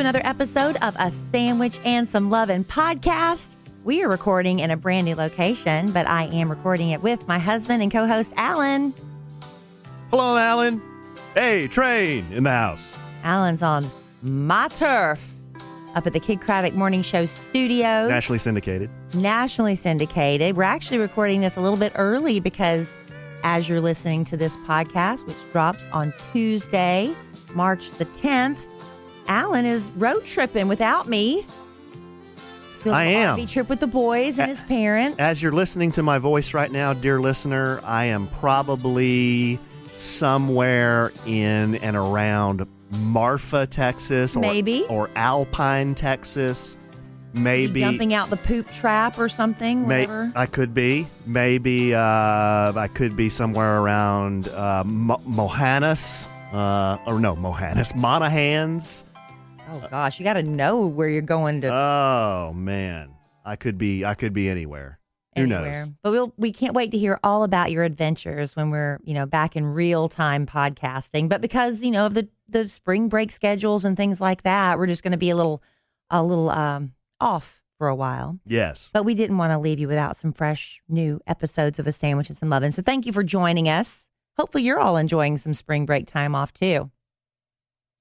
another episode of A Sandwich and Some Lovin' podcast. We are recording in a brand new location, but I am recording it with my husband and co-host, Allen. Hello, Allen. Hey, Train in the house. Allen's on my turf up at the Kid Craddock Morning Show studios. Nationally syndicated. We're actually recording this a little bit early because as you're listening to this podcast, which drops on Tuesday, March the 10th, Allen is road tripping without me. I am. RV trip with the boys and his parents. As you're listening to my voice right now, dear listener, I am probably somewhere in and around Marfa, Texas. Maybe. Or Alpine, Texas. Maybe. Jumping out the poop trap or something. Whatever. I could be. Maybe I could be somewhere around Monahans. Oh gosh, you got to know where you're going to. Oh man, I could be anywhere. Who knows? But we can't wait to hear all about your adventures when we're back in real time podcasting. But because of the spring break schedules and things like that, we're just going to be a little off for a while. Yes. But we didn't want to leave you without some fresh new episodes of A Sandwich and Some Lovin'. So thank you for joining us. Hopefully you're all enjoying some spring break time off too.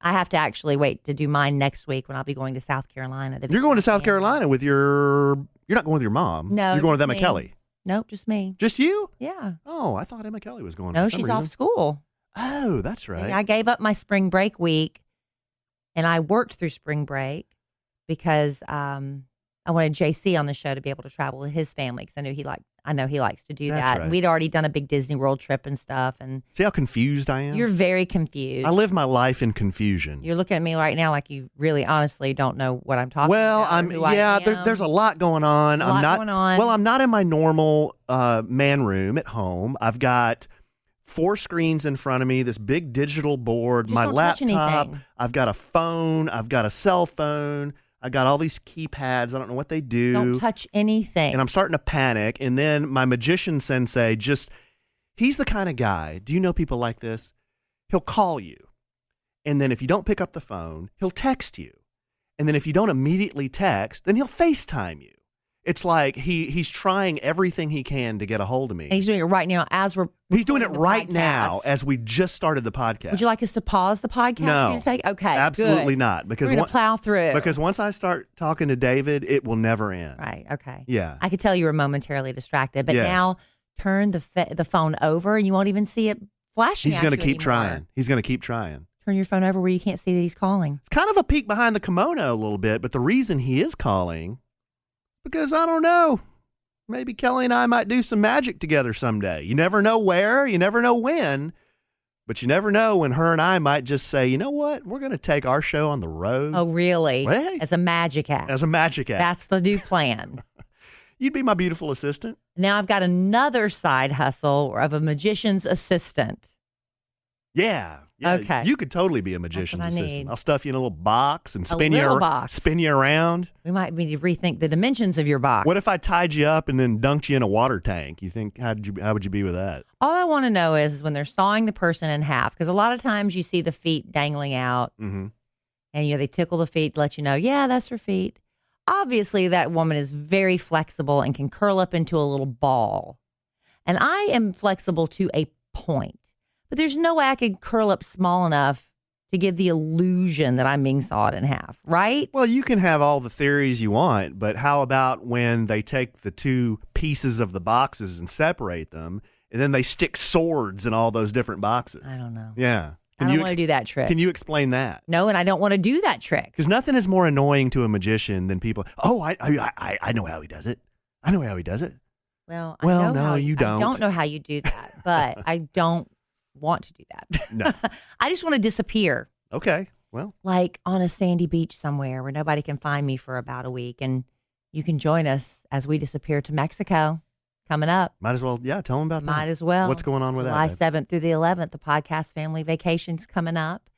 I have to actually wait to do mine next week when I'll be going to South Carolina. You're going to South Carolina with you're not going with your mom. No. You're going with Emma Kelly. Nope, just me. Just you? Yeah. Oh, I thought Emma Kelly was going. No, for some she's reason. off school. Oh, that's right. I gave up my spring break week and I worked through spring break because I wanted JC on the show to be able to travel with his family because I know he likes to do That's that. right. And we'd already done a big Disney World trip and stuff. And see how confused I am? You're very confused. I live my life in confusion. You're looking at me right now like you really honestly don't know what I'm talking about. There's a lot going on. I'm not in my normal man room at home. I've got 4 screens in front of me, this big digital board, Just my don't touch laptop. anything. I've got a phone. I've got a cell phone. I got all these keypads. I don't know what they do. Don't touch anything. And I'm starting to panic. And then my magician sensei he's the kind of guy, do you know people like this? He'll call you. And then if you don't pick up the phone, he'll text you. And then if you don't immediately text, then he'll FaceTime you. It's like he's trying everything he can to get a hold of me. And he's doing it right now as we're He's doing it right podcast. now as we just started the podcast. Would you like us to pause the podcast? No. Okay, absolutely good. not. Because we're going to plow through. Because once I start talking to David, it will never end. Right, okay. Yeah. I could tell you were momentarily distracted, but Yes. now turn the phone over and you won't even see it flashing. He's going to keep anymore. trying. He's going to keep trying. Turn your phone over where you can't see that he's calling. It's kind of a peek behind the kimono a little bit, but the reason he is calling, because I don't know, maybe Kelly and I might do some magic together someday. You never know where, you never know when, but you never know when her and I might just say, you know what, we're going to take our show on the road. Oh, really? Hey. As a magic act. As a magic act. That's the new plan. You'd be my beautiful assistant. Now I've got another side hustle of a magician's assistant. Yeah. Okay. You could totally be a magician's I assistant. need. I'll stuff you in a little box and spin you around. We might need to rethink the dimensions of your box. What if I tied you up and then dunked you in a water tank? You think how would you be with that? All I want to know is when they're sawing the person in half, because a lot of times you see the feet dangling out, Mm-hmm. and they tickle the feet to let you know, yeah, that's her feet. Obviously, that woman is very flexible and can curl up into a little ball. And I am flexible to a point. But there's no way I could curl up small enough to give the illusion that I'm being sawed in half, right? Well, you can have all the theories you want, but how about when they take the 2 pieces of the boxes and separate them, and then they stick swords in all those different boxes? I don't know. Yeah. I don't want to do that trick. Can you explain that? No, and I don't want to do that trick. Because nothing is more annoying to a magician than people, I know how he does it. I know how he does it. Well, you don't. I don't know how you do that, but I don't want to do that. No. I just want to disappear. Okay. Well, like on a sandy beach somewhere where nobody can find me for about a week. And you can join us as we disappear to Mexico coming up. might as well. Yeah. Tell them about that. Might as well. What's going on with July that? 7th through the 11th, the podcast family vacation's coming up.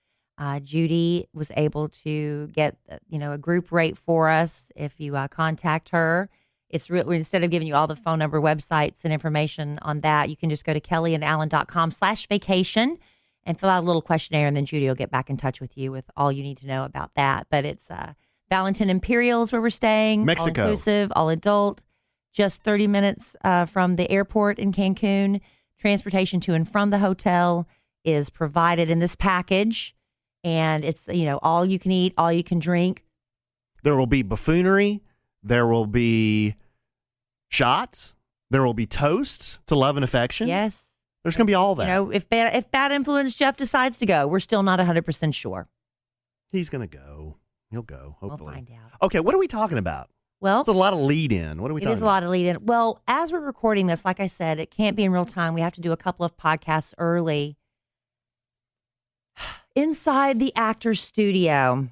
Judy was able to get, a group rate for us if you contact her. It's instead of giving you all the phone number, websites, and information on that, you can just go to kellyandallen.com/vacation and fill out a little questionnaire, and then Judy will get back in touch with you with all you need to know about that. But it's Valentin Imperial is where we're staying. Mexico. All inclusive, all adult, just 30 minutes from the airport in Cancun. Transportation to and from the hotel is provided in this package. And it's, all you can eat, all you can drink. There will be buffoonery. There will be shots. There will be toasts to love and affection. Yes. There's going to be all that. If Bad Influence Jeff decides to go, we're still not 100% sure. He's going to go. He'll go, hopefully. We'll find out. Okay, what are we talking about? Well, it's a lot of lead in. What are we talking about? It is a lot of lead in. Well, as we're recording this, like I said, it can't be in real time. We have to do a couple of podcasts early. Inside the Actors Studio,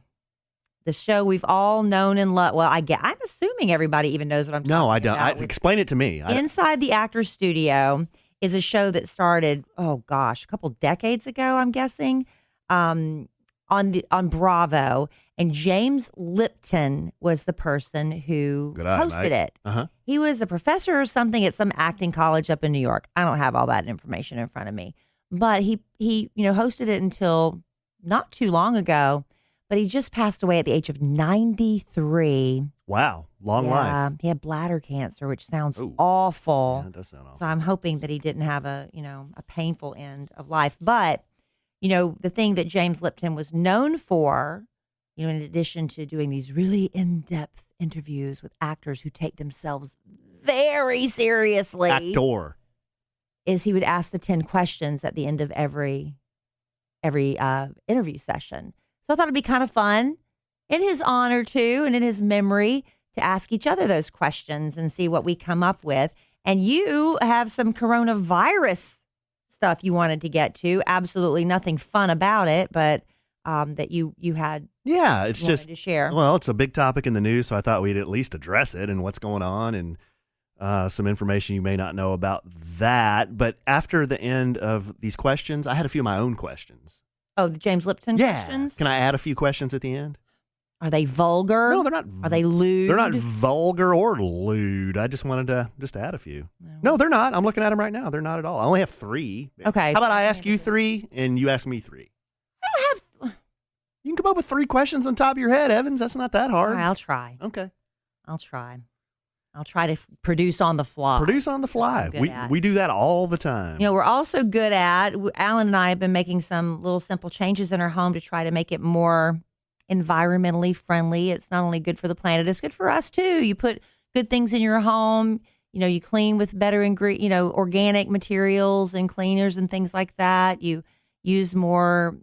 the show we've all known and loved. Well, I'm assuming everybody even knows what I'm talking about. No, I don't. Explain it to me. Inside the Actors Studio is a show that started, a couple decades ago, I'm guessing, on Bravo. And James Lipton was the person who hosted it. Uh-huh. He was a professor or something at some acting college up in New York. I don't have all that information in front of me. But he hosted it until not too long ago. But he just passed away at the age of 93. Wow. Long life. He had bladder cancer, which sounds awful. Yeah, it does sound awful. So I'm hoping that he didn't have a painful end of life. But, the thing that James Lipton was known for, in addition to doing these really in-depth interviews with actors who take themselves very seriously. Actor. Is he would ask the 10 questions at the end of every interview session. So I thought it'd be kind of fun in his honor, too, and in his memory to ask each other those questions and see what we come up with. And you have some coronavirus stuff you wanted to get to. Absolutely nothing fun about it, but that you had. Yeah, it's just to share. Well, it's a big topic in the news, so I thought we'd at least address it and what's going on and some information you may not know about that. But after the end of these questions, I had a few of my own questions. Oh, the James Lipton questions? Can I add a few questions at the end? Are they vulgar? No, they're not. Are they lewd? They're not vulgar or lewd. I just wanted to add a few. No, they're not. I'm looking at them right now. They're not at all. I only have 3. Okay. How about I ask you 3 and you ask me 3? I don't have. You can come up with 3 questions on top of your head, Evans. That's not that hard. All right, I'll try. Okay. I'll try to produce on the fly. Produce on the fly. We do that all the time. We're also good at, Alan and I have been making some little simple changes in our home to try to make it more environmentally friendly. It's not only good for the planet, it's good for us too. You put good things in your home. You clean with better organic materials and cleaners and things like that. You use more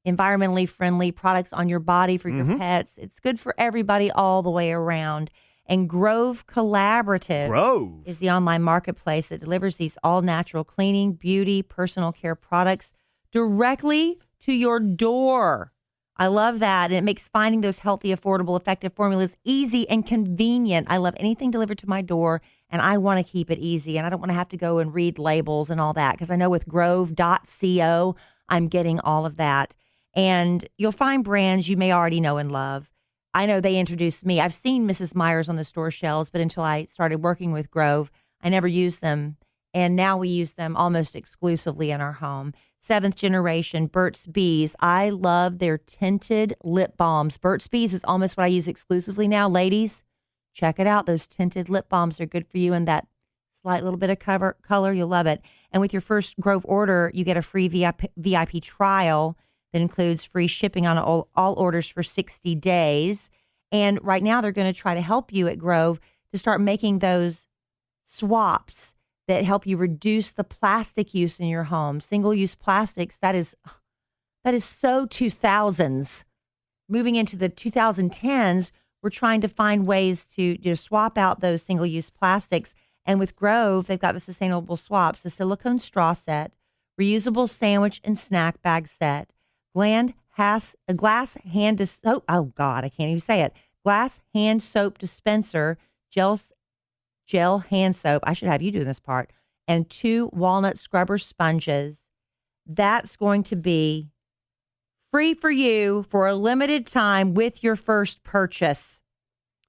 environmentally friendly products on your body for your pets. It's good for everybody all the way around. And Grove Collaborative is the online marketplace that delivers these all-natural cleaning, beauty, personal care products directly to your door. I love that. And it makes finding those healthy, affordable, effective formulas easy and convenient. I love anything delivered to my door, and I want to keep it easy. And I don't want to have to go and read labels and all that, because I know with grove.co, I'm getting all of that. And you'll find brands you may already know and love. I know they introduced me. I've seen Mrs. Meyer's on the store shelves, but until I started working with Grove, I never used them. And now we use them almost exclusively in our home. 7th generation Burt's Bees. I love their tinted lip balms. Burt's Bees is almost what I use exclusively now. Ladies, check it out. Those tinted lip balms are good for you, and that slight little bit of color, you'll love it. And with your first Grove order, you get a free VIP trial that includes free shipping on all orders for 60 days. And right now they're going to try to help you at Grove to start making those swaps that help you reduce the plastic use in your home. Single-use plastics, that is so 2000s. Moving into the 2010s, we're trying to find ways to swap out those single-use plastics. And with Grove, they've got the sustainable swaps, a silicone straw set, reusable sandwich and snack bag set, a glass hand soap. Oh God, I can't even say it. Glass hand soap dispenser, gel hand soap. I should have you do this part. And 2 walnut scrubber sponges. That's going to be free for you for a limited time with your first purchase.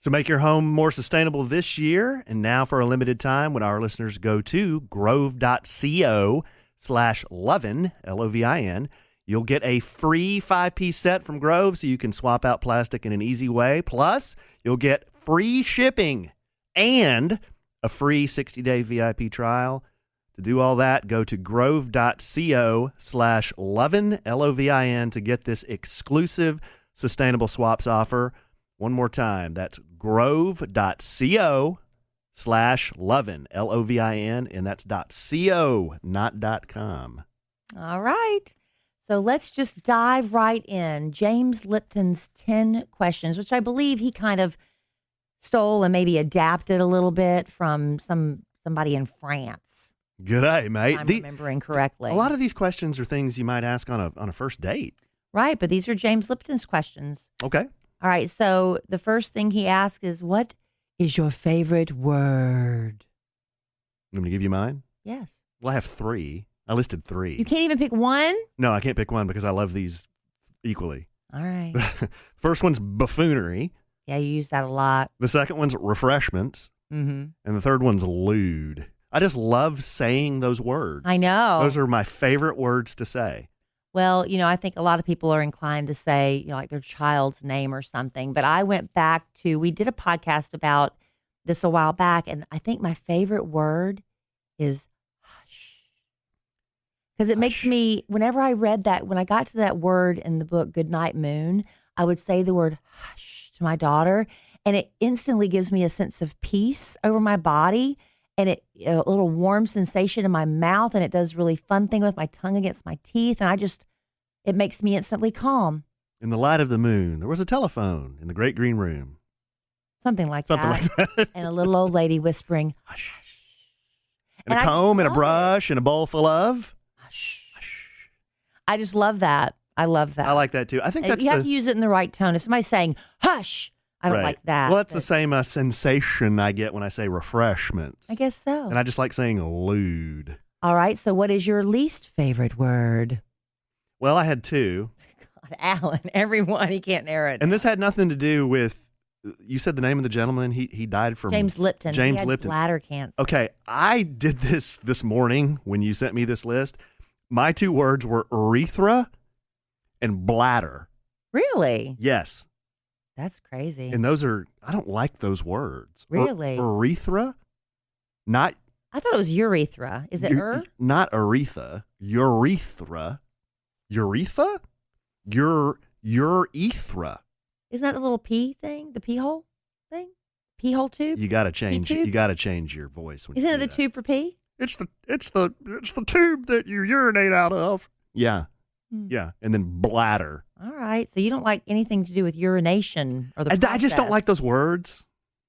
So make your home more sustainable this year. And now for a limited time, when our listeners go to grove.co /Lovin, Lovin. You'll get a free 5-piece set from Grove so you can swap out plastic in an easy way. Plus, you'll get free shipping and a free 60-day VIP trial. To do all that, go to grove.co/lovin, Lovin, to get this exclusive sustainable swaps offer. One more time, that's grove.co/lovin, Lovin, and that's .co, not .com. All right. So let's just dive right in. James Lipton's 10 questions, which I believe he kind of stole and maybe adapted a little bit from somebody in France. G'day, mate. If I'm remembering correctly. A lot of these questions are things you might ask on a first date. Right, but these are James Lipton's questions. Okay. All right, so the first thing he asks is, what is your favorite word? I'm going to give you mine? Yes. Well, I have 3. I listed 3. You can't even pick one? No, I can't pick one because I love these equally. All right. First one's buffoonery. Yeah, you use that a lot. The second one's refreshments. Mm-hmm. And the third one's lewd. I just love saying those words. I know. Those are my favorite words to say. Well, I think a lot of people are inclined to say, like their child's name or something. But I went back we did a podcast about this a while back, and I think my favorite word is hush. Because it makes me, whenever I read that, when I got to that word in the book, Goodnight Moon, I would say the word hush to my daughter, and it instantly gives me a sense of peace over my body. And a little warm sensation in my mouth, and it does really fun thing with my tongue against my teeth, and it makes me instantly calm. In the light of the moon, there was a telephone in the great green room. Something like that. Like that. And a little old lady whispering, hush. And a comb and a brush and a bowl full of hush. I just love that. I love that. I like that too. I think you have to use it in the right tone. If somebody's saying hush, I don't like that. Well, that's the same sensation I get when I say refreshments. I guess so. And I just like saying lewd. All right. So what is your least favorite word? Well, I had 2. God, Allen, everyone, he can't narrow it. And this had nothing to do with, you said the name of the gentleman, he died from James Lipton. James he had Lipton. Bladder cancer. Okay, I did this morning when you sent me this list. My 2 words were urethra and bladder. Really? Yes. That's crazy. And those are, I don't like those words. Really? Urethra? Not. I thought it was urethra. Is it Not urethra. Urethra. Urethra? Urethra. Isn't that the little pee thing? The pee hole thing? Pee hole tube? You got to change. Pee tube? You got to change your voice. When Isn't you it the do that. tube for pee? It's the tube that you urinate out of. Yeah. Yeah. And then bladder. All right. So you don't like anything to do with urination or the I just don't like those words.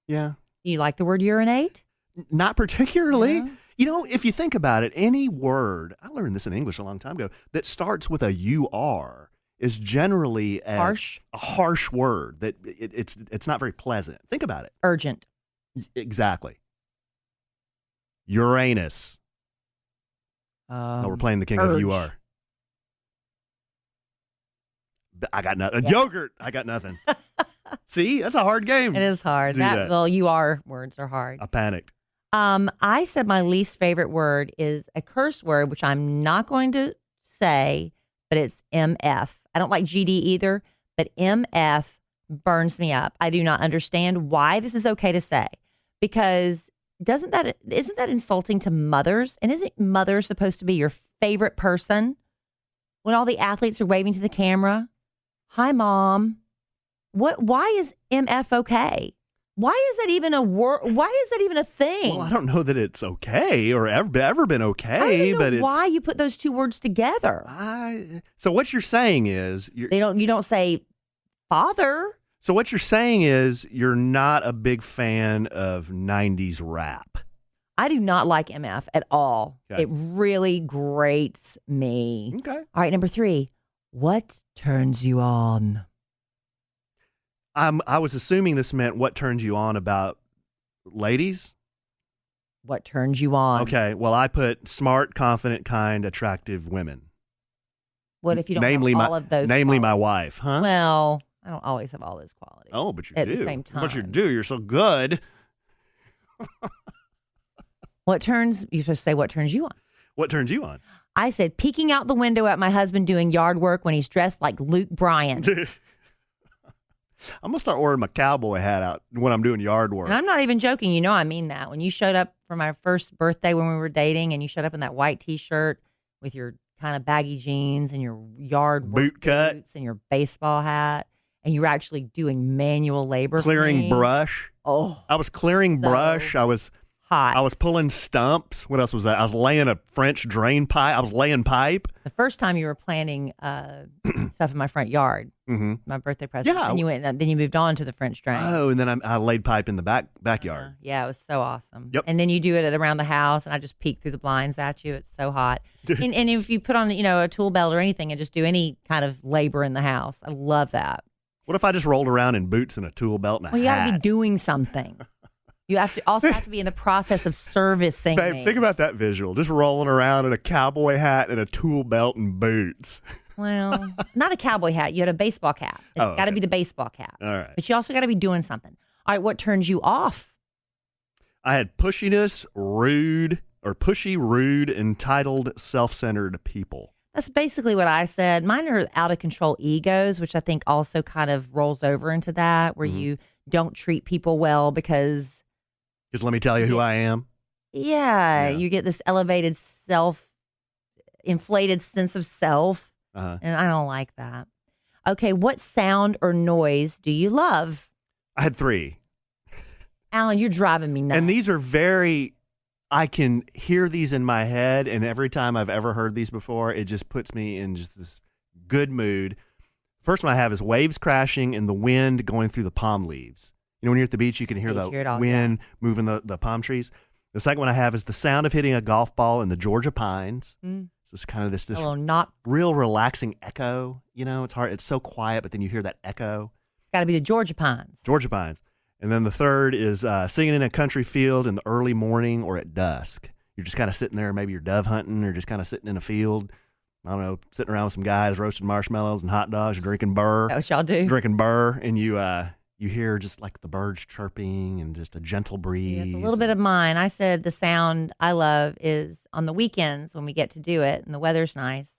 Yeah. You like the word urinate? Not particularly. No? If you think about it, any word, I learned this in English a long time ago, that starts with a UR is generally a harsh word that it's not very pleasant. Think about it. Urgent. Exactly. Uranus. No, we're playing the king of UR. I got nothing. Yeah. Yogurt. I got nothing. See, that's a hard game. It is hard. Well, UR words are hard. I panicked. I said my least favorite word is a curse word, which I'm not going to say, but it's MF. I don't like GD either, but MF burns me up. I do not understand why this is okay to say, because isn't that insulting to mothers? And isn't mother supposed to be your favorite person when all the athletes are waving to the camera? Hi, Mom. Why is MF okay? Why is that even a word? Why is that even a thing? Well, I don't know that it's okay or ever been okay, I don't know why you put those 2 words together. So what you're saying is you don't say father. So what you're saying is you're not a big fan of 90s rap. I do not like MF at all. Okay. It really grates me. Okay. All right, number 3. What turns you on? I was assuming this meant what turns you on about ladies. What turns you on? Okay. Well, I put smart, confident, kind, attractive women. What if you don't have all of those? Namely, qualities? my wife, huh? Well, I don't always have all those qualities. Oh, but you at do. the same time. But you do. You're so good. You just say what turns you on? What turns you on? I said, peeking out the window at my husband doing yard work when he's dressed like Luke Bryan. I'm going to start ordering my cowboy hat out when I'm doing yard work. And I'm not even joking. You know I mean that. When you showed up for my first birthday when we were dating and you showed up in that white T-shirt with your kind of baggy jeans and your yard boot cut boots and your baseball hat, and you were actually doing manual labor. Clearing brush. Oh. I was clearing brush. I was hot. I was pulling stumps. What else was that? I was laying a French drain pipe. I was laying pipe. The first time you were planting stuff in my front yard, my birthday present. Yeah. And you went, then you moved on to the French drain. Oh, and then I laid pipe in the backyard. Yeah, it was so awesome. Yep. And then you do it around the house, and I just peek through the blinds at you. It's so hot. and if you put on, a tool belt or anything, and just do any kind of labor in the house, I love that. What if I just rolled around in boots and a tool belt and a hat? Well, you got to be doing something. You have to be in the process of servicing Babe, me. think about that visual. Just rolling around in a cowboy hat and a tool belt and boots. Well, not a cowboy hat. You had a baseball cap. It's got to be the baseball cap. All right. But you also got to be doing something. All right, what turns you off? I had pushiness, pushy, rude, entitled, self-centered people. That's basically what I said. Mine are out of control egos, which I think also kind of rolls over into that, where you don't treat people well because... Just let me tell you who I am. Yeah, you get this elevated inflated sense of self, and I don't like that. Okay, what sound or noise do you love? I had 3. Alan, you're driving me nuts. And these are I can hear these in my head, and every time I've ever heard these before, it just puts me in just this good mood. First one I have is waves crashing and the wind going through the palm leaves. When you're at the beach, you can hear the wind moving the palm trees. The second one I have is the sound of hitting a golf ball in the Georgia pines. So it's kind of this real relaxing echo. It's hard. It's so quiet, but then you hear that echo. It's got to be the Georgia pines. Georgia pines. And then the third is singing in a country field in the early morning or at dusk. You're just kind of sitting there, maybe you're dove hunting or just kind of sitting in a field. I don't know, sitting around with some guys roasting marshmallows and hot dogs, drinking burr. That's what y'all do. Drinking burr, and you hear just like the birds chirping and just a gentle breeze. Yeah, it's a little bit of mine. I said the sound I love is on the weekends when we get to do it and the weather's nice.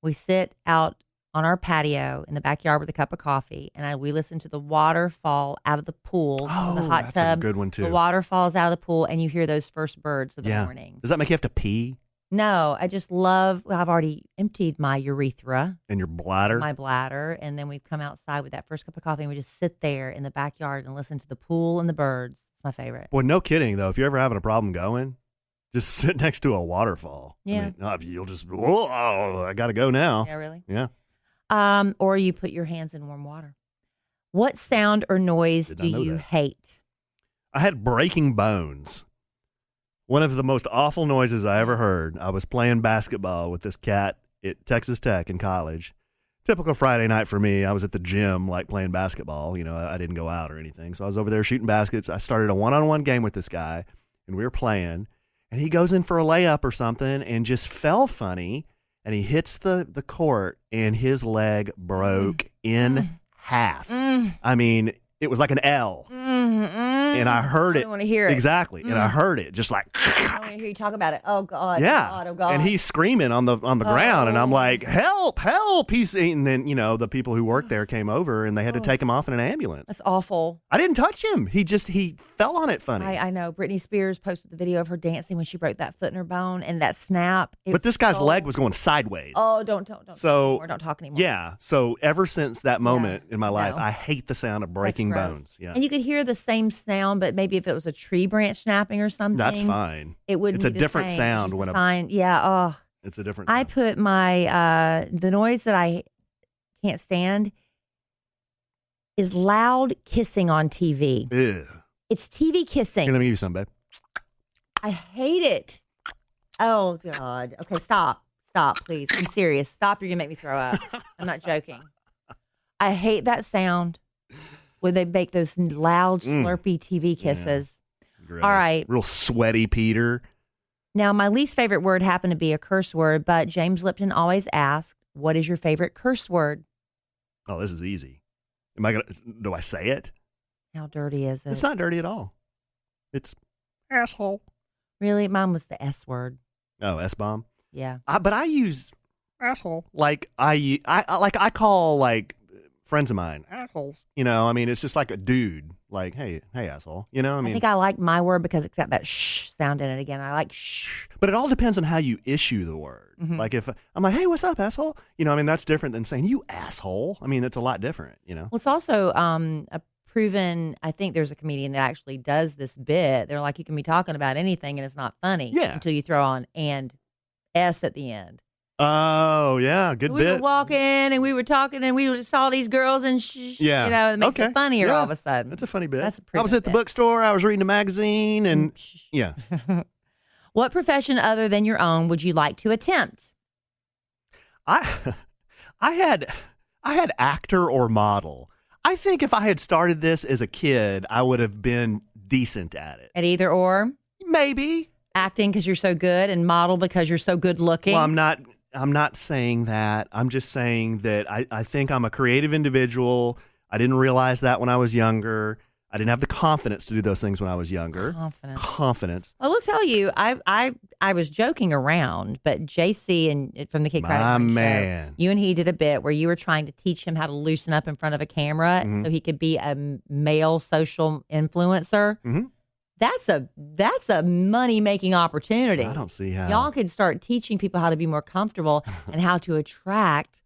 We sit out on our patio in the backyard with a cup of coffee, and we listen to the water fall out of the pool. Oh, the hot that's tub. a good one too. The water falls out of the pool, and you hear those first birds of the morning. Does that make you have to pee? No, I just love. I've already emptied my urethra and your bladder, my bladder, and then we've come outside with that first cup of coffee, and we just sit there in the backyard and listen to the pool and the birds. It's my favorite. Boy, no kidding though. If you're ever having a problem going, just sit next to a waterfall. Yeah, you'll just I gotta go now. Yeah, really. Yeah. Or you put your hands in warm water. What sound or noise do you hate? I had breaking bones. One of the most awful noises I ever heard. I was playing basketball with this cat at Texas Tech in college. Typical Friday night for me. I was at the gym, playing basketball. I didn't go out or anything. So I was over there shooting baskets. I started a one-on-one game with this guy, and we were playing. And he goes in for a layup or something and just fell funny. And he hits the court, and his leg broke in half. I mean, it was like an L. And I heard it. I don't want to hear it. Exactly. And I heard it just like. I don't want to hear you talk about it. Oh, God. Yeah. God, oh, God. And he's screaming on the ground. And I'm like, help, help. And then, the people who worked there came over and they had to take him off in an ambulance. That's awful. I didn't touch him. He fell on it funny. I know. Britney Spears posted the video of her dancing when she broke that foot in her bone and that snap. But this guy's leg was going sideways. Oh, don't. So don't talk anymore. Yeah. So ever since that moment in my life, I hate the sound of breaking bones. Yeah. And you could hear the same sound, but maybe if it was a tree branch snapping or something. That's fine. It wouldn't. It's a different sound when yeah. Oh, it's a different sound. I put my the noise that I can't stand is loud kissing on TV. Ew. It's TV kissing. Here, let me give you some, babe. I hate it. Oh God. Okay, stop, please. I'm serious. Stop. You're gonna make me throw up. I'm not joking. I hate that sound when they make those loud, slurpy TV kisses. Yeah. All right. Real sweaty Peter. Now, my least favorite word happened to be a curse word, but James Lipton always asked, what is your favorite curse word? Oh, this is easy. Do I say it? How dirty is it? It's not dirty at all. It's asshole. Really? Mine was the S word. Oh, S-bomb? Yeah. But I use Asshole. like I call like friends of mine. Assholes. You know, I mean, it's just like a dude. Like, hey, asshole. You know, I I mean, think I like my word because it's got that shh sound in it again. I like shh. but it all depends on how you issue the word. Mhm. Like if I'm like, hey, what's up, asshole? You know, I mean, that's different than saying you asshole. I mean, that's a lot different. You know. Well, it's also a proven. I think there's a comedian that actually does this bit. They're like, you can be talking about anything and it's not funny until you throw on and S at the end. Oh yeah, good we bit. were walking and we were talking and we saw these girls and yeah, you know, it makes it funnier all of a sudden. That's a funny bit. That's a I was at the bookstore. I was reading a magazine, and yeah. What profession other than your own would you like to attempt? I had actor or model. I think if I had started this as a kid, I would have been decent at it. At either or? Maybe. Acting because you're so good and model because you're so good looking? Well, I'm not saying that. I'm just saying that I think I'm a creative individual. I didn't realize that when I was younger. I didn't have the confidence to do those things when I was younger. Confidence. I will tell you, I was joking around, but JC and from the Kid Credit My Morning man. Show, you and he did a bit where you were trying to teach him how to loosen up in front of a camera so he could be a male social influencer. Mm-hmm. That's a money making opportunity. I don't see how. Y'all could start teaching people how to be more comfortable and how to attract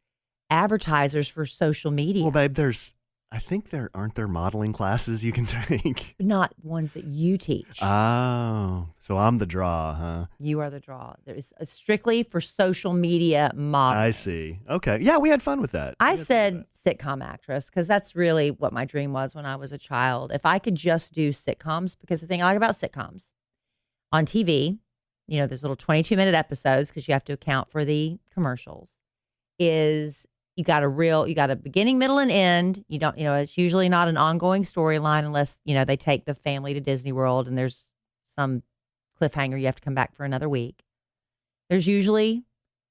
advertisers for social media. Well, babe, I think aren't there modeling classes you can take? Not ones that you teach. Oh, so I'm the draw, huh? You are the draw. It's strictly for social media modeling. I see. Okay. Yeah, we had fun with that. I said sitcom actress because that's really what my dream was when I was a child. If I could just do sitcoms, because the thing I like about sitcoms on TV, you know, there's little 22-minute episodes because you have to account for the commercials, is you got a beginning, middle, and end. You don't, it's usually not an ongoing storyline unless, they take the family to Disney World and there's some cliffhanger. You have to come back for another week. There's usually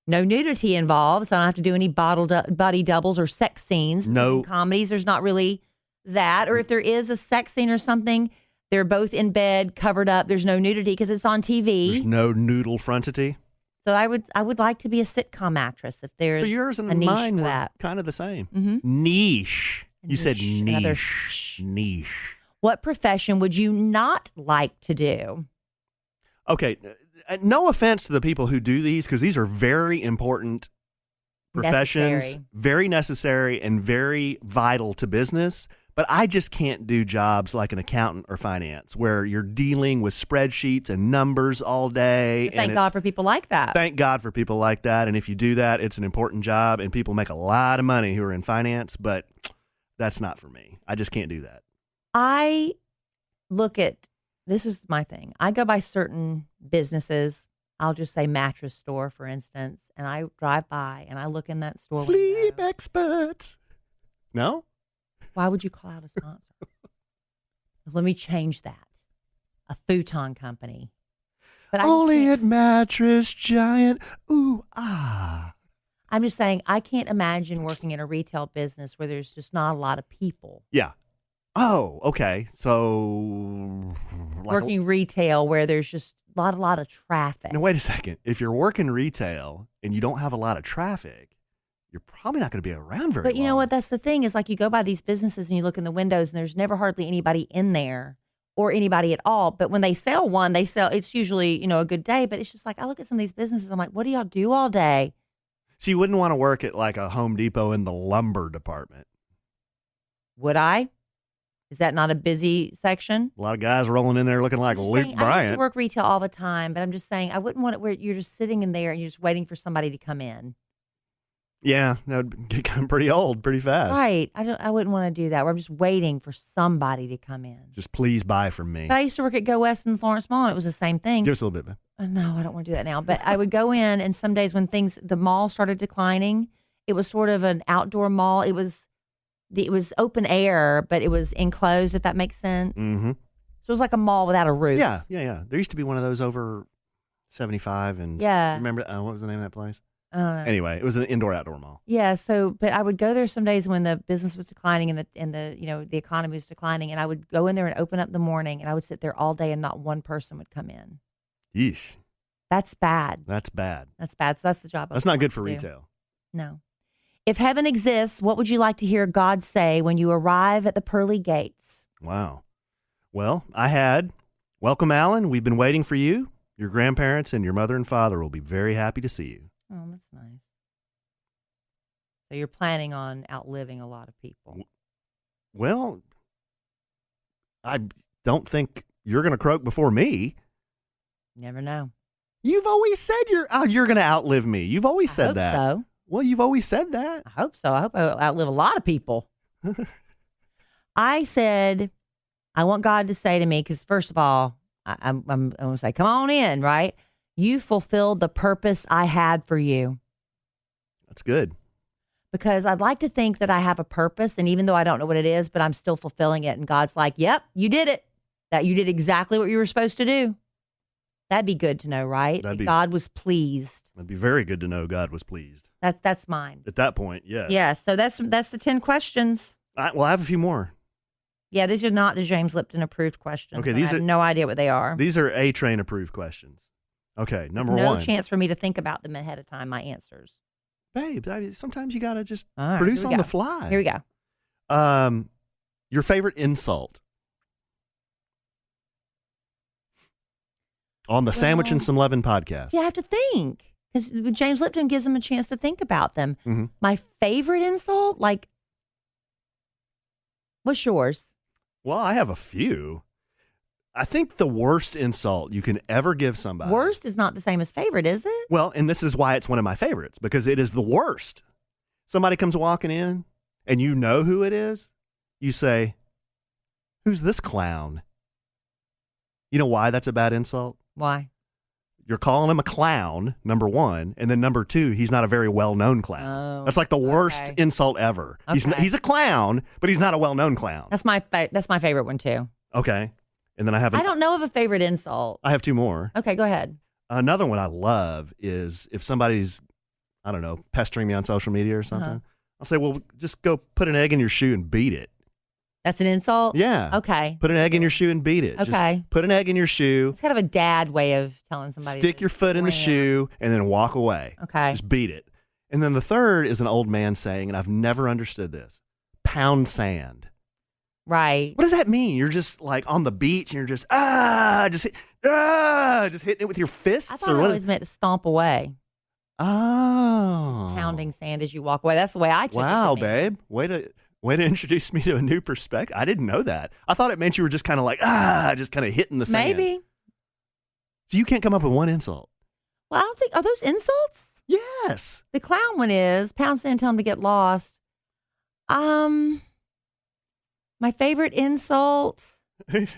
no nudity involved, so I don't have to do any body doubles or sex scenes. No. In comedies, there's not really that. Or if there is a sex scene or something, they're both in bed, covered up. There's no nudity because it's on TV. There's no noodle frontity. So I would like to be a sitcom actress if there's so yours and a niche mine for were that. kind of the same. Mm-hmm. Niche. You said Another niche. Niche. What profession would you not like to do? Okay, no offense to the people who do these, because these are very important professions, very necessary and very vital to business. But I just can't do jobs like an accountant or finance where you're dealing with spreadsheets and numbers all day. But thank God for people like that. Thank God for people like that. And if you do that, it's an important job and people make a lot of money who are in finance, but that's not for me. I just can't do that. This is my thing. I go by certain businesses. I'll just say mattress store, for instance, and I drive by and I look in that store Sleep window. experts. No? Why would you call out a sponsor? Let me change that. A futon company. But only at Mattress Giant. Ooh, ah. I'm just saying, I can't imagine working in a retail business where there's just not a lot of people. Yeah. Oh, okay. So Working retail where there's just a lot of traffic. Now, wait a second. If you're working retail and you don't have a lot of traffic, you're probably not going to be around very long. But you know what? That's the thing is, like, you go by these businesses and you look in the windows and there's never hardly anybody in there or anybody at all. But when they sell one, it's usually, a good day. But it's just like, I look at some of these businesses, I'm like, what do y'all do all day? So you wouldn't want to work at like a Home Depot in the lumber department. Would I? Is that not a busy section? A lot of guys rolling in there looking like Luke I Bryant. used to work retail all the time, but I'm just saying I wouldn't want it where you're just sitting in there and you're just waiting for somebody to come in. Yeah, that would get pretty old pretty fast. Right. I wouldn't want to do that where I'm just waiting for somebody to come in. Just please buy from me. But I used to work at Go West in Florence Mall and it was the same thing. Give us a little bit, man. No, I don't want to do that now. But I would go in and some days when the mall started declining, it was sort of an outdoor mall. It was open air, but it was enclosed, if that makes sense. Mm-hmm. So it was like a mall without a roof. Yeah. There used to be one of those over 75 and remember what was the name of that place? I don't know. Anyway, it was an indoor-outdoor mall. Yeah. So, but I would go there some days when the business was declining and the economy was declining, and I would go in there and open up the morning, and I would sit there all day, and not one person would come in. Yeesh. That's bad. That's bad. That's bad. So that's the job. That's not good for do. retail. No. If heaven exists, what would you like to hear God say when you arrive at the pearly gates? Wow. Well, I had, welcome, Allen. We've been waiting for you. Your grandparents and your mother and father will be very happy to see you. Oh, that's nice. So you're planning on outliving a lot of people. Well, I don't think you're going to croak before me. Never know. You've always said you're going to outlive me. You've always said hope that. So. Well, you've always said that. I hope so. I hope I outlive a lot of people. I said, I want God to say to me, because first of all, I'm going to say, come on in, right? You fulfilled the purpose I had for you. That's good. Because I'd like to think that I have a purpose, and even though I don't know what it is, but I'm still fulfilling it. And God's like, yep, you did it. That you did exactly what you were supposed to do. That'd be good to know, right? That God was pleased. That'd be very good to know God was pleased. That's mine. At that point, yes. Yeah, so that's the 10 questions. I have a few more. Yeah, these are not the James Lipton approved questions. Okay, I have no idea what they are. These are A-Train approved questions. Okay, number one. No chance for me to think about them ahead of time, my answers. Babe, sometimes you got to just produce on the fly. Here we go. Your favorite insult? On the Sandwich and Some Lovin' podcast. Yeah, I have to think. Because James Lipton gives them a chance to think about them. Mm-hmm. My favorite insult? What's yours? Well, I have a few. I think the worst insult you can ever give somebody. Worst is not the same as favorite, is it? Well, and this is why it's one of my favorites, because it is the worst. Somebody comes walking in, and you know who it is. You say, who's this clown? You know why that's a bad insult? Why? You're calling him a clown, number one, and then number two, he's not a very well-known clown. Oh, that's like the worst insult ever. Okay. He's a clown, but he's not a well-known clown. That's my favorite one too. Okay, and then I don't know of a favorite insult. I have two more. Okay, go ahead. Another one I love is if somebody's, I don't know, pestering me on social media or something. I'll say, well, just go put an egg in your shoe and beat it. That's an insult? Yeah. Okay. Put an egg in your shoe and beat it. Okay. Just put an egg in your shoe. It's kind of a dad way of telling somebody. Stick your foot in the shoe and then walk away. Okay. Just beat it. And then the third is an old man saying, and I've never understood this, pound sand. Right. What does that mean? You're just like on the beach and you're just, just hitting it with your fists? I thought it always meant to stomp away. Oh. Pounding sand as you walk away. That's the way I took it. Wow, babe. Way to introduce me to a new perspective. I didn't know that. I thought it meant you were just kind of like, just kind of hitting the sand. Maybe. So you can't come up with one insult. Well, I don't think, are those insults? Yes. The clown one is, pound sand, tell him to get lost. My favorite insult, if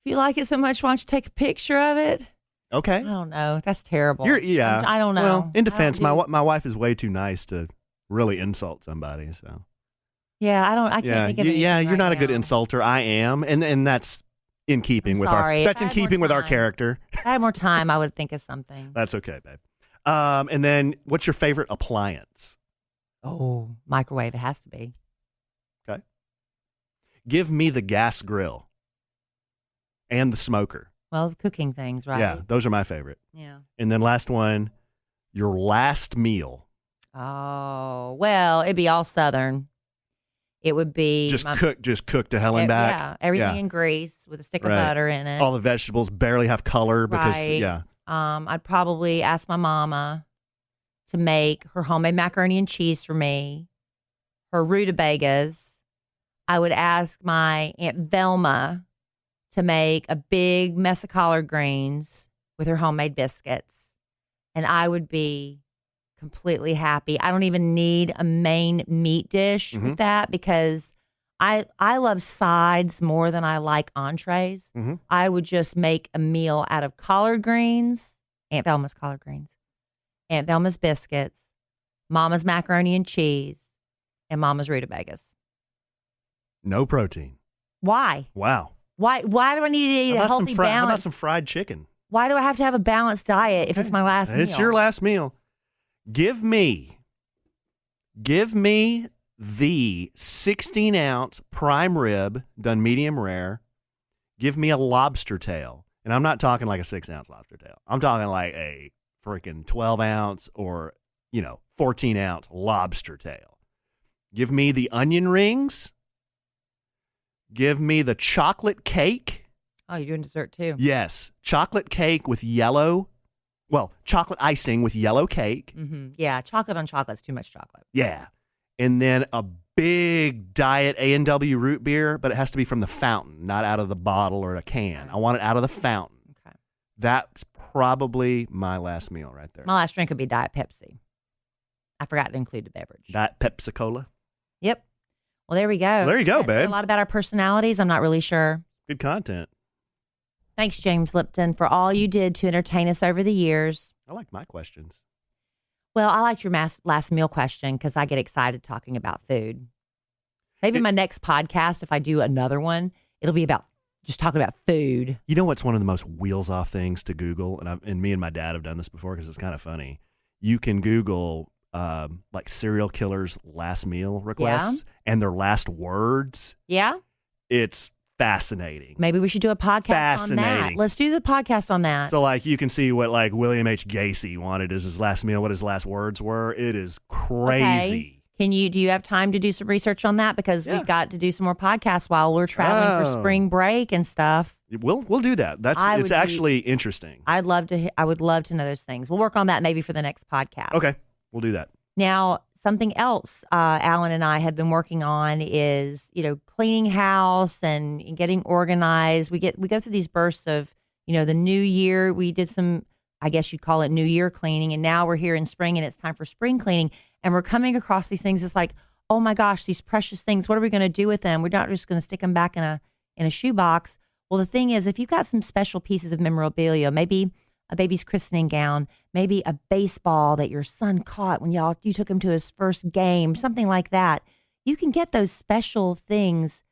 you like it so much, why don't you take a picture of it? Okay. I don't know. That's terrible. I don't know. Well, in defense, my wife is way too nice to really insult somebody. So. Yeah, I can't think of anything you're not right a good now. insulter. I am, and that's in keeping with our character. If I had more time, I would think of something. That's okay, babe. And then, what's your favorite appliance? Oh, microwave. It has to be. Okay. Give me the gas grill and the smoker. Well, cooking things, right? Yeah, those are my favorite. Yeah. And then last one, your last meal. Oh, well, it'd be all Southern. It would be just cook to hell and back. Yeah, everything in grease with a stick of butter in it. All the vegetables barely have color because I'd probably ask my mama to make her homemade macaroni and cheese for me, her rutabagas. I would ask my Aunt Velma to make a big mess of collard greens with her homemade biscuits, and I would be completely happy. I don't even need a main meat dish with that because I love sides more than I like entrees. Mm-hmm. I would just make a meal out of collard greens, Aunt Velma's collard greens, Aunt Velma's biscuits, Mama's macaroni and cheese, and Mama's rutabagas. No protein. Why? Wow. Why do I need to eat a healthy balance? How about some fried chicken? Why do I have to have a balanced diet if it's my last meal? It's your last meal. Give me the 16-ounce prime rib done medium rare. Give me a lobster tail. And I'm not talking like a 6-ounce lobster tail. I'm talking like a freaking 12-ounce or, 14-ounce lobster tail. Give me the onion rings. Give me the chocolate cake. Oh, you're doing dessert too. Yes. Chocolate cake with chocolate icing with yellow cake. Mm-hmm. Yeah, chocolate on chocolate is too much chocolate. Yeah. And then a big diet A&W root beer, but it has to be from the fountain, not out of the bottle or a can. I want it out of the fountain. Okay. That's probably my last meal right there. My last drink would be Diet Pepsi. I forgot to include the beverage. Diet Pepsi-Cola. Yep. Well, there we go. There you go, That said babe. a lot about our personalities. I'm not really sure. Good content. Thanks, James Lipton, for all you did to entertain us over the years. I like my questions. Well, I liked your last meal question because I get excited talking about food. Maybe my next podcast, if I do another one, it'll be about just talking about food. You know what's one of the most wheels-off things to Google? And me and my dad have done this before because it's kind of funny. You can Google like serial killers' last meal requests and their last words. Yeah? It's fascinating. Maybe we should do a podcast on that. Fascinating. Let's do the podcast on that. So, like, you can see what, like, William H. Gacy wanted as his last meal, what his last words were. It is crazy. Okay. Do you have time to do some research on that? Because we've got to do some more podcasts while we're traveling for spring break and stuff. We'll do that. It's actually interesting. I would love to know those things. We'll work on that maybe for the next podcast. Okay. We'll do that. Now, something else Alan and I have been working on is, cleaning house and getting organized. We go through these bursts of, the new year. We did some, I guess you'd call it New Year cleaning. And now we're here in spring and it's time for spring cleaning. And we're coming across these things. It's like, oh my gosh, these precious things. What are we going to do with them? We're not just going to stick them back in a shoebox. Well, the thing is, if you've got some special pieces of memorabilia, maybe a baby's christening gown, maybe a baseball that your son caught when you took him to his first game, something like that, you can get those special things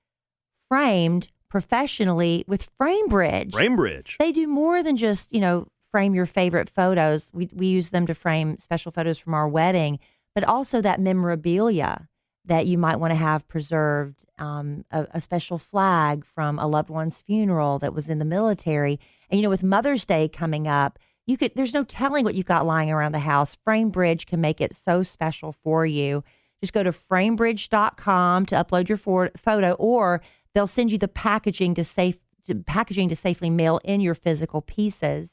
framed professionally with FrameBridge. FrameBridge. They do more than just, frame your favorite photos. We use them to frame special photos from our wedding, but also that memorabilia that you might want to have preserved, a special flag from a loved one's funeral that was in the military. And, with Mother's Day coming up, there's no telling what you've got lying around the house. FrameBridge can make it so special for you. Just go to framebridge.com to upload your photo, or they'll send you the packaging to safely mail in your physical pieces.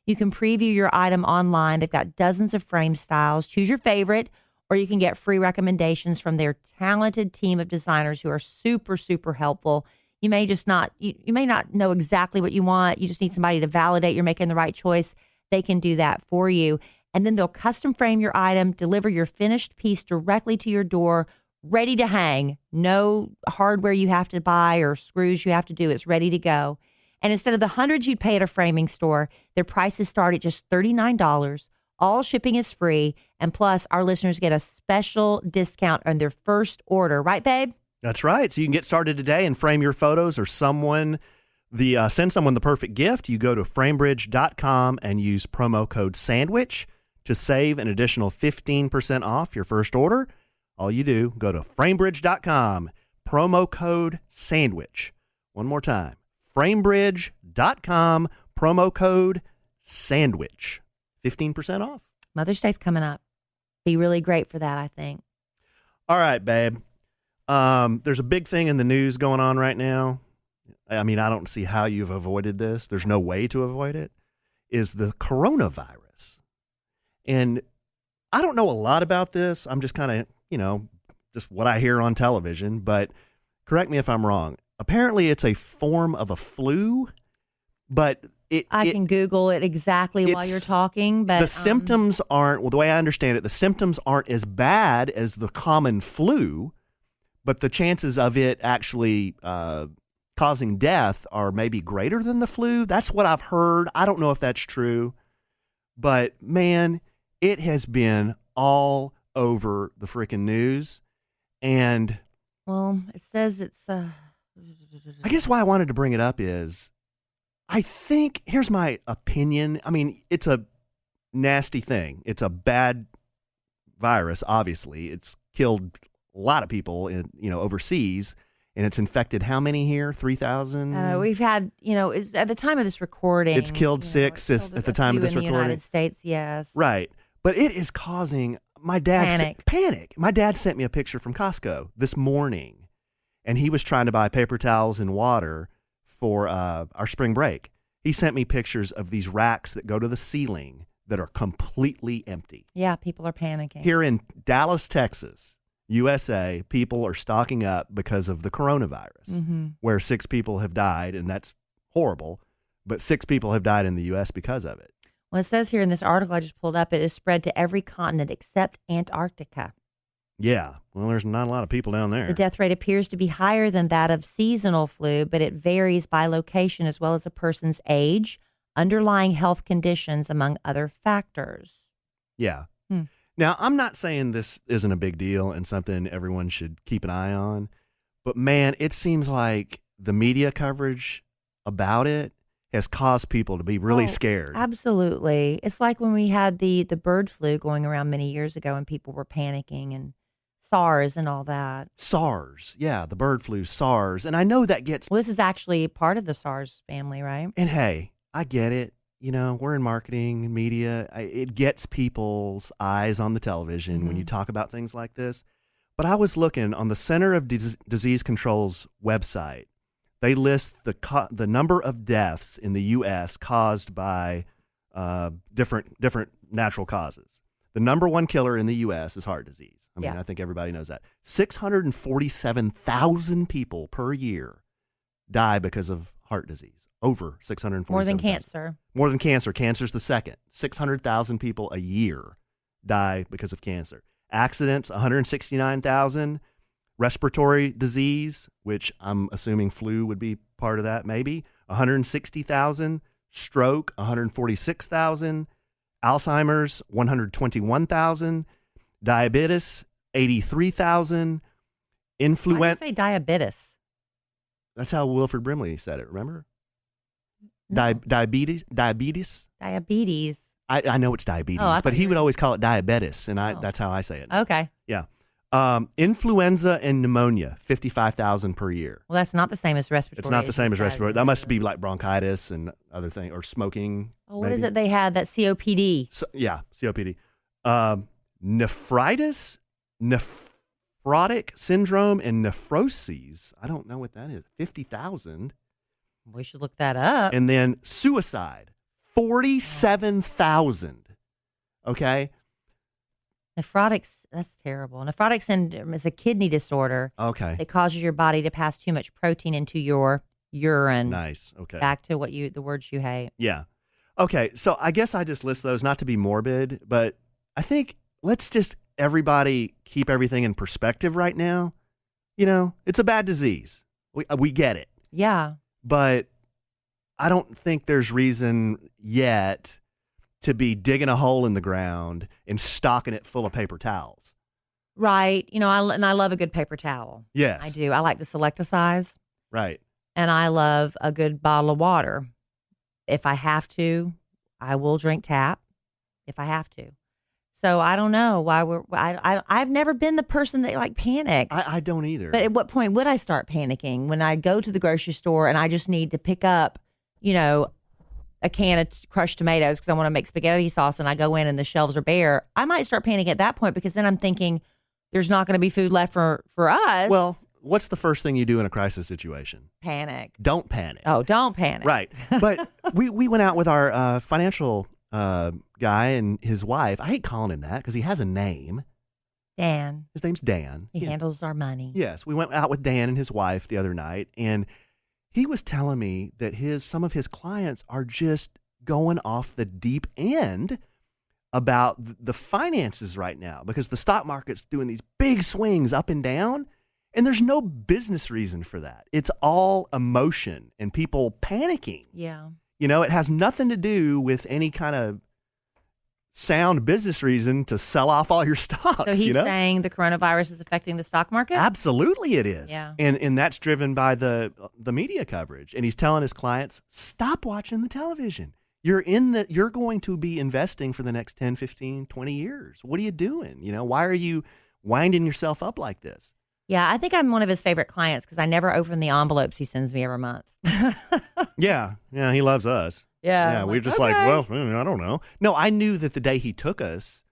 You can preview your item online. They've got dozens of frame styles. Choose your favorite, or you can get free recommendations from their talented team of designers who are super, super helpful. You may not know exactly what you want. You just need somebody to validate you're making the right choice. They can do that for you. And then they'll custom frame your item, deliver your finished piece directly to your door, ready to hang. No hardware you have to buy or screws you have to do. It's ready to go. And instead of the hundreds you'd pay at a framing store, their prices start at just $39. All shipping is free. And plus, our listeners get a special discount on their first order. Right, babe? That's right. So you can get started today and frame your photos or send someone the perfect gift. You go to framebridge.com and use promo code SANDWICH to save an additional 15% off your first order. All you do, go to framebridge.com, promo code SANDWICH. One more time, framebridge.com, promo code SANDWICH. 15% off. Mother's Day's coming up. Be really great for that, I think. All right, babe. There's a big thing in the news going on right now. I mean, I don't see how you've avoided this. There's no way to avoid it. Is the coronavirus. And I don't know a lot about this. I'm just kind of, just what I hear on television. But correct me if I'm wrong. Apparently, it's a form of a flu, but I can Google it exactly while you're talking. But the symptoms aren't, the way I understand it, the symptoms aren't as bad as the common flu, but the chances of it actually causing death are maybe greater than the flu. That's what I've heard. I don't know if that's true, but man, it has been all over the freaking news. And well, it says it's I guess why I wanted to bring it up is I think, here's my opinion. I mean, it's a nasty thing. It's a bad virus, obviously. It's killed a lot of people in, overseas. and it's infected how many here? 3,000? We've had, at the time of this recording, It's killed six at the time of this in the recording. United States, yes. Right. But it is causing my dad panic. My dad sent me a picture from Costco this morning, and he was trying to buy paper towels and water for our spring break. He sent me pictures of these racks that go to the ceiling that are completely empty. Yeah, people are panicking. Here in Dallas, Texas, USA, people are stocking up because of the coronavirus, where 6 people have died, and that's horrible, but 6 people have died in the U.S. because of it. Well, it says here in this article I just pulled up, it is spread to every continent except Antarctica. Yeah. Well, there's not a lot of people down there. The death rate appears to be higher than that of seasonal flu, but it varies by location as well as a person's age, underlying health conditions, among other factors. Yeah. Now, I'm not saying this isn't a big deal and something everyone should keep an eye on, but man, it seems like the media coverage about it has caused people to be really scared. Absolutely. It's like when we had the bird flu going around many years ago and people were panicking, and SARS and all that. SARS. Yeah, the bird flu, SARS. And I know that gets... Well, this is actually part of the SARS family, right? And hey, I get it. We're in marketing and media. It gets people's eyes on the television when you talk about things like this. But I was looking on the Center of Disease Control's website. They list the number of deaths in the U.S. caused by different natural causes. The number one killer in the U.S. is heart disease. I mean, I think everybody knows that. 647,000 people per year die because of heart disease. Over 647,000. More than cancer. More than cancer. Cancer's the second. 600,000 people a year die because of cancer. Accidents, 169,000. Respiratory disease, which I'm assuming flu would be part of that, maybe, 160,000. Stroke, 146,000. Alzheimer's, 121,000. Diabetes, 83,000. Influenza. Why do you say diabetes? That's how Wilford Brimley said it, remember? No. Diabetes? Diabetes. I know it's diabetes, but he would always call it diabetes, and that's how I say it. Okay. Yeah. Influenza and pneumonia, 55,000 per year. Well, that's not the same as respiratory. It's not the same as respiratory. That must be like bronchitis and other things, or smoking. Oh, what is it they had? That COPD. COPD. Nephritis, nephrotic syndrome, and nephroses. I don't know what that is. 50,000. We should look that up. And then suicide, 47,000. Okay. Nephrotic, that's terrible. Nephrotic syndrome is a kidney disorder. Okay. It causes your body to pass too much protein into your urine. Nice. Okay. Back to the words you hate. Yeah. Okay. So I guess I just list those not to be morbid, but I think let's just everybody keep everything in perspective right now. It's a bad disease. We get it. Yeah. But I don't think there's reason yet to be digging a hole in the ground and stocking it full of paper towels. Right. I love a good paper towel. Yes. I do. I like the Select-A-Size. Right. And I love a good bottle of water. If I have to, I will drink tap if I have to. So I don't know why I've never been the person that panics. I don't either. But at what point would I start panicking? When I go to the grocery store and I just need to pick up, a can of crushed tomatoes because I want to make spaghetti sauce, and I go in and the shelves are bare. I might start panicking at that point, because then I'm thinking there's not going to be food left for us. Well, what's the first thing you do in a crisis situation? Panic. Don't panic. Oh, don't panic. Right. But we went out with our financial guy and his wife. I hate calling him that because he has a name. Dan. His name's Dan. He handles our money. Yes. We went out with Dan and his wife the other night, and he was telling me that some of his clients are just going off the deep end about the finances right now, because the stock market's doing these big swings up and down, and there's no business reason for that. It's all emotion and people panicking. Yeah. It has nothing to do with any kind of sound business reason to sell off all your stocks. So he's saying the coronavirus is affecting the stock market? Absolutely it is. Yeah. And that's driven by the media coverage. And he's telling his clients, stop watching the television. You're going to be investing for the next 10, 15, 20 years. What are you doing? Why are you winding yourself up like this? Yeah, I think I'm one of his favorite clients because I never open the envelopes he sends me every month. Yeah, he loves us. Yeah, we're just like, well, I don't know. No, I knew that the day he took us,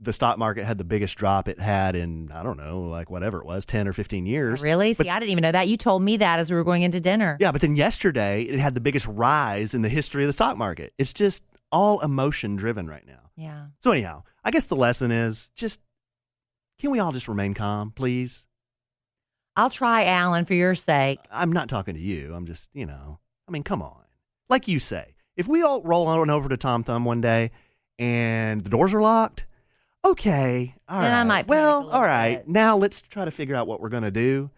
the stock market had the biggest drop it had in, I don't know, like whatever it was, 10 or 15 years. Really? See, I didn't even know that. You told me that as we were going into dinner. Yeah, but then yesterday, it had the biggest rise in the history of the stock market. It's just all emotion driven right now. Yeah. So anyhow, I guess the lesson is just, can we all just remain calm, please? I'll try, Alan, for your sake. I'm not talking to you. I'm just, come on. Like you say, if we all roll on over to Tom Thumb one day and the doors are locked, okay, all then right. I might well, all bit. right. Now let's try to figure out what we're going to do.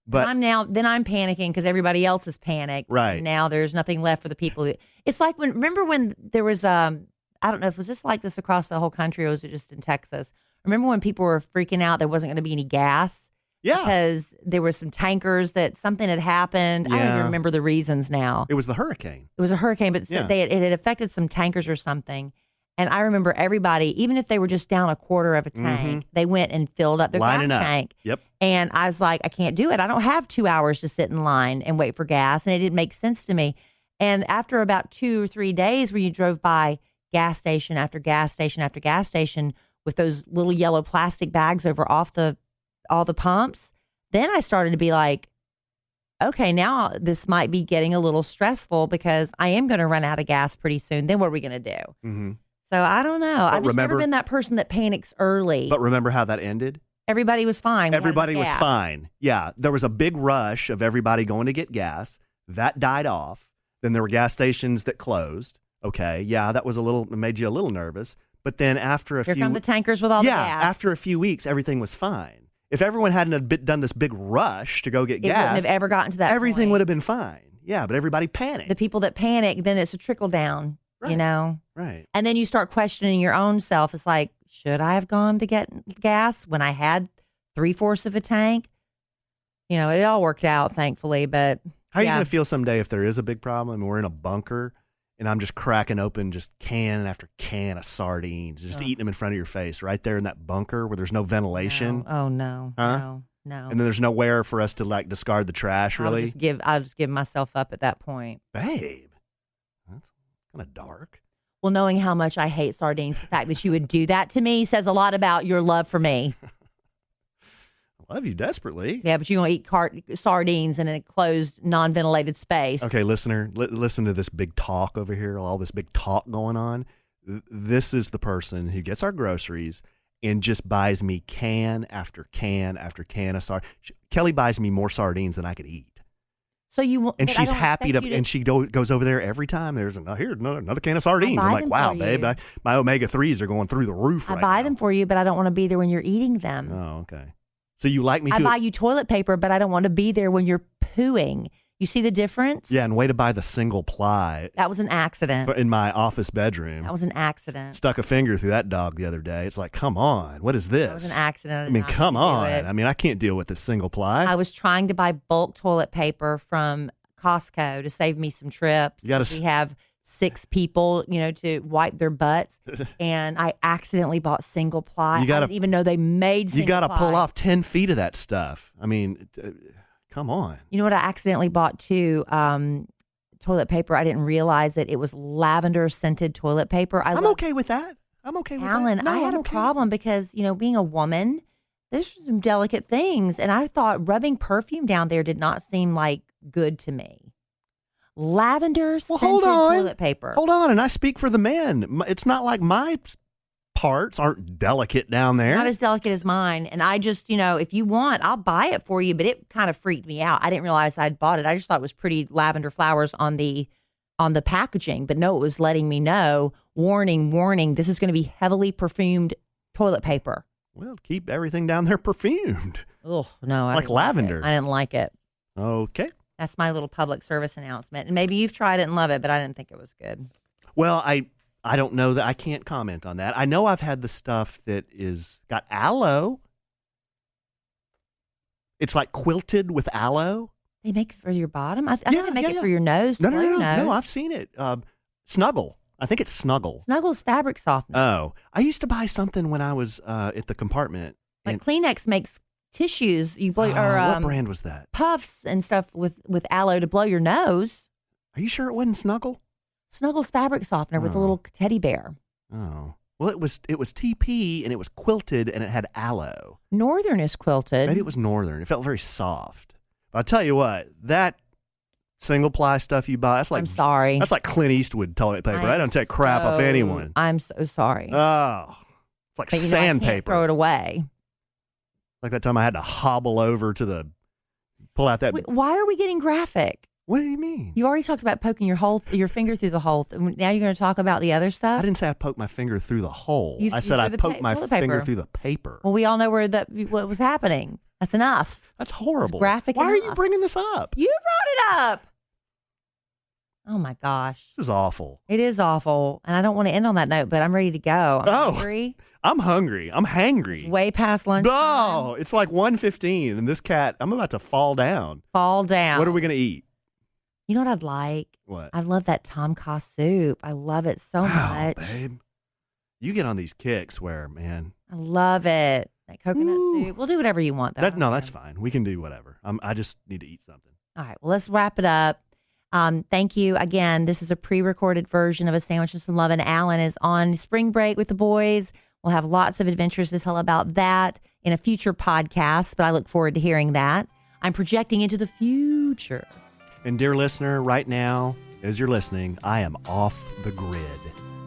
But I'm panicking because everybody else is panicked. Right. And now there's nothing left for the people. It's like remember when there was, I don't know, was this like this across the whole country or was it just in Texas? Remember when people were freaking out there wasn't going to be any gas? Yeah. Because there were some tankers that something had happened. I don't even remember the reasons now. It was the hurricane. It was a hurricane, but it had affected some tankers or something. And I remember everybody, even if they were just down a quarter of a tank, they went and filled up their gas tank. Yep. And I was like, I can't do it. I don't have 2 hours to sit in line and wait for gas. And it didn't make sense to me. And after about 2 or 3 days where you drove by gas station after gas station after gas station with those little yellow plastic bags over all the pumps, then I started to be like, okay, now this might be getting a little stressful because I am going to run out of gas pretty soon. Then what are we going to do? Mm-hmm. So I don't know. I've just never been that person that panics early. But remember how that ended? Everybody was fine. Everybody was fine. Yeah. There was a big rush of everybody going to get gas. That died off. Then there were gas stations that closed. Okay. Yeah, that was made you a little nervous. But then after Here come the tankers with all the gas. After a few weeks, everything was fine. If everyone hadn't done this big rush to go get gas, it wouldn't have ever gotten to that everything point. would have been fine. Yeah, but everybody panicked. The people that panic, then it's a trickle down, Right. And then you start questioning your own self. It's like, should I have gone to get gas when I had 3/4 of a tank? It all worked out, thankfully. But how are you going to feel someday if there is a big problem and we're in a bunker and I'm just cracking open just can after can of sardines, just eating them in front of your face right there in that bunker where there's no ventilation? No. Oh, no. Huh? No. And then there's nowhere for us to discard the trash, really? I'll just give myself up at that point. Babe, that's kind of dark. Well, knowing how much I hate sardines, the fact that you would do that to me says a lot about your love for me. I love you desperately. Yeah, but you're going to eat sardines in a closed, non-ventilated space. Okay, listener, listen to this big talk over here, all this big talk going on. This is the person who gets our groceries and just buys me can after can after can of sardines. Kelly buys me more sardines than I could eat. So and she's happy and she goes over there every time. There's another can of sardines. I'm like, wow, babe, my omega-3s are going through the roof. I buy them for you, but I don't want to be there when you're eating them. Oh, okay. So you like me to? I buy you toilet paper, but I don't want to be there when you're pooing. You see the difference? Yeah, and way to buy the single ply. That was an accident. In my office bedroom. That was an accident. Stuck a finger through that dog the other day. It's like, come on, what is this? That was an accident. I mean, come on. I mean, I can't deal with this single ply. I was trying to buy bulk toilet paper from Costco to save me some trips. We have 6 people, to wipe their butts, and I accidentally bought single ply. I didn't even know they made single ply. You got to pull off 10 feet of that stuff. I mean, come on. You know what I accidentally bought too? Toilet paper. I didn't realize that it was lavender scented toilet paper. I'm okay with that. Alan, I had a problem because, being a woman, there's some delicate things, and I thought rubbing perfume down there did not seem like good to me. Lavender scented toilet paper. Hold on, and I speak for the men. It's not like my parts aren't delicate down there. Not as delicate as mine. And I just, if you want, I'll buy it for you. But it kind of freaked me out. I didn't realize I'd bought it. I just thought it was pretty lavender flowers on the packaging. But no, it was letting me know, warning, this is going to be heavily perfumed toilet paper. Well, keep everything down there perfumed. Oh, no. Like lavender. I didn't like it. Okay. That's my little public service announcement. And maybe you've tried it and love it, but I didn't think it was good. Well, I don't know that. I can't comment on that. I know I've had the stuff that got aloe. It's like quilted with aloe. They make it for your bottom? I think they make it for your nose. No, I've seen it. Snuggle. I think it's Snuggle. Snuggle's fabric softener. Oh, I used to buy something when I was at the compartment. Like Kleenex makes tissues. You blow what brand was that? puffs and stuff with aloe to blow your nose. Are you sure it wasn't Snuggle? Snuggle's fabric softener with a little teddy bear. Oh. Well, it was TP, and it was quilted, and it had aloe. Northern is quilted. Maybe it was Northern. It felt very soft. But I'll tell you what, that single ply stuff you buy, I'm sorry. That's like Clint Eastwood toilet paper. I don't take crap off anyone. I'm so sorry. Oh, it's like sandpaper. I can't throw it away. Like that time I had to hobble over to pull out that. Why are we getting graphic? What do you mean? You already talked about poking your finger through the hole. Now you're going to talk about the other stuff? I didn't say I poked my finger through the hole. I said I poked my finger through the paper. Well, we all know what was happening. That's enough. That's horrible. It's graphic Why enough. are you bringing this up? You brought it up. Oh, my gosh. This is awful. It is awful. And I don't want to end on that note, but I'm ready to go. I'm hungry. I'm hungry. I'm hangry. It's way past lunch. No, it's like 1:15, and this cat, I'm about to fall down. Fall down. What are we going to eat? You know what I'd like? What? I love that Tom Kha soup. I love it so much. Babe. You get on these kicks where, man. I love it. That coconut soup. We'll do whatever you want, though. That's fine. We can do whatever. I just need to eat something. All right. Well, let's wrap it up. Thank you again. This is a pre-recorded version of A Sandwich with Some Love, and Allen is on spring break with the boys. We'll have lots of adventures to tell about that in a future podcast, but I look forward to hearing that. I'm projecting into the future. And dear listener, right now, as you're listening, I am off the grid.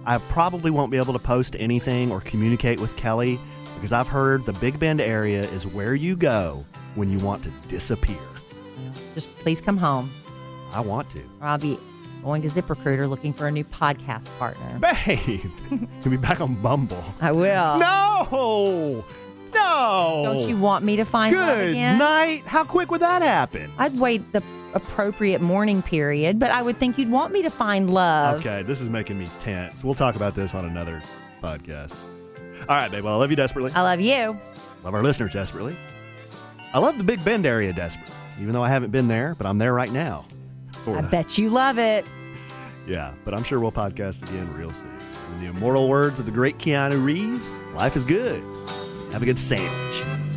I probably won't be able to post anything or communicate with Kelly because I've heard the Big Bend area is where you go when you want to disappear. Just please come home. I want to. Or I'll be going to ZipRecruiter looking for a new podcast partner. Babe, you'll be back on Bumble. I will. No! Don't you want me to find love again? Good night. How quick would that happen? I'd wait the appropriate mourning period, but I would think you'd want me to find love. Okay, this is making me tense. We'll talk about this on another podcast. All right, babe. Well, I love you desperately. I love you. Love our listeners desperately. I love the Big Bend area desperately, even though I haven't been there, but I'm there right now. Sorta. I bet you love it. Yeah, but I'm sure we'll podcast again real soon. In the immortal words of the great Keanu Reeves, life is good. Have a good sandwich.